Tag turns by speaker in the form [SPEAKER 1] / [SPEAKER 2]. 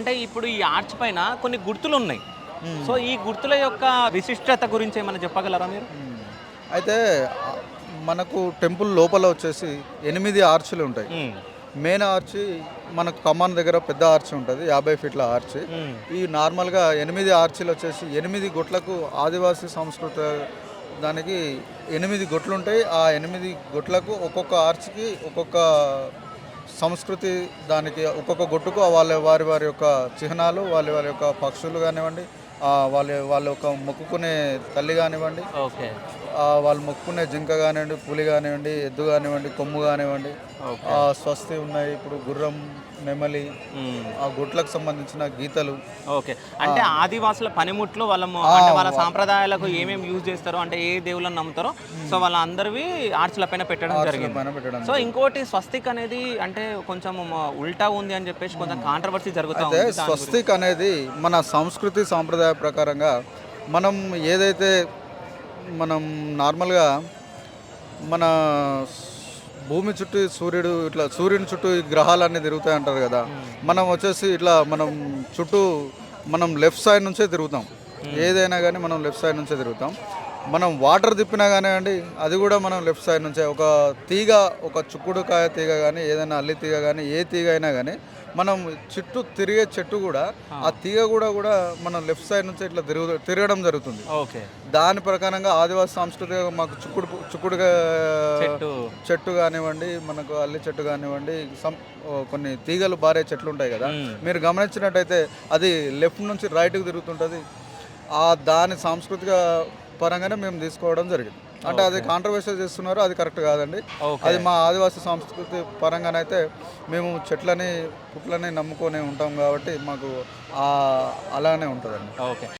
[SPEAKER 1] అంటే ఇప్పుడు ఈ ఆర్చ్ పైన కొన్ని గుర్తులున్నాయి. సో, ఈ గుర్తుల యొక్క విశిష్టత గురించి ఏమైనా చెప్పగలరా మీరు?
[SPEAKER 2] అయితే మనకు టెంపుల్ లోపల వచ్చేసి 8 ఆర్చులు ఉంటాయి.
[SPEAKER 1] హ్మ్.
[SPEAKER 2] మెయిన్ ఆర్చి మనకు కమాన్ దగ్గర పెద్ద ఆర్చి ఉంటుంది, 50 ఫీట్ల ఆర్చి.
[SPEAKER 1] హ్మ్.
[SPEAKER 2] ఈ నార్మల్గా 8 ఆర్చీలు వచ్చేసి 8 గొట్లకు ఆదివాసీ సంస్కృతి దానికి 8 గొట్లు ఉంటాయి. ఆ 8 గొట్లకు ఒక్కొక్క ఆర్చికి ఒక్కొక్క సంస్కృతి, దానికి ఒక్కొక్క గొట్టుకు వారి వారి యొక్క చిహ్నాలు, వాళ్ళ యొక్క పక్షులు కానివ్వండి, వాళ్ళ యొక్క మొక్కుకునే తల్లి కానివ్వండి,
[SPEAKER 1] ఓకే.
[SPEAKER 2] వాళ్ళు మొక్కుకునే జింక కానివ్వండి, పులి కానివ్వండి, ఎద్దు కానివ్వండి, కొమ్ము కానివ్వండి,
[SPEAKER 1] ఓకే.
[SPEAKER 2] స్వస్తి ఉన్నాయి. ఇప్పుడు గుర్రం, నెమలి,
[SPEAKER 1] హ్మ్.
[SPEAKER 2] ఆ గుట్లకు సంబంధించిన గీతలు.
[SPEAKER 1] ఓకే. అంటే ఆదివాసుల పనిముట్లు అంటే వాళ్ళ సాంప్రదాయాలకు ఏమేమి యూజ్ చేస్తారో, అంటే ఏ దేవుళ్ళని నమ్ముతారో, సో వాళ్ళందరివి ఆర్చ్‌ల పైన పెట్టడం జరిగింది.
[SPEAKER 2] పైన పెట్టడం
[SPEAKER 1] సో ఇంకోటి స్వస్తిక్ అనేది అంటే కొంచెం ఉల్టా ఉంది అని చెప్పేసి కొంచెం కాంట్రవర్సీ జరుగుతా
[SPEAKER 2] అయితే
[SPEAKER 1] ఉంది. దాని గురించి.
[SPEAKER 2] స్వస్తిక్ అనేది మన సంస్కృతి సాంప్రదాయ ప్రకారంగా మనం ఏదైతే మనం నార్మల్గా మన భూమి చుట్టూ సూర్యుని చుట్టూ ఈ గ్రహాలన్నీ తిరుగుతాయి అంటారు కదా. మనం వచ్చేసి ఇట్లా చుట్టూ మనం లెఫ్ట్ సైడ్ నుంచే తిరుగుతాం. ఏదైనా కానీ మనం లెఫ్ట్ సైడ్ నుంచే తిరుగుతాం. మనం వాటర్ తిప్పినా కానివ్వండి, అది కూడా మనం లెఫ్ట్ సైడ్ నుంచే. ఒక తీగ, ఒక చుక్కుడుకాయ తీగ కానీ, ఏదైనా అల్లి తీగ కానీ, ఏ తీగ అయినా కానీ మనం చుట్టూ తిరిగే చెట్టు కూడా, ఆ తీగ కూడా మనం లెఫ్ట్ సైడ్ నుంచి ఇట్లా తిరగడం జరుగుతుంది.
[SPEAKER 1] ఓకే.
[SPEAKER 2] దాని ప్రకారంగా ఆదివాసి సంస్కృతిగా మాకు చుక్కుడుగా చెట్టు కానివ్వండి, మనకు అల్లి చెట్టు కానివ్వండి, కొన్ని తీగలు బారే చెట్లు ఉంటాయి కదా. మీరు గమనించినట్టయితే అది లెఫ్ట్ నుంచి రైట్కి తిరుగుతుంటుంది. దాని సాంస్కృతిక పరంగానే మేము తీసుకోవడం జరిగింది. అంటే అది కాంట్రవర్సీ చేస్తున్నారు, అది కరెక్ట్ కాదండి. అది మా ఆదివాసీ సంస్కృతి పరంగానైతే మేము చెట్లని పుట్లని నమ్ముకొని ఉంటాం కాబట్టి మాకు అలానే ఉంటుందండి.
[SPEAKER 1] ఓకే.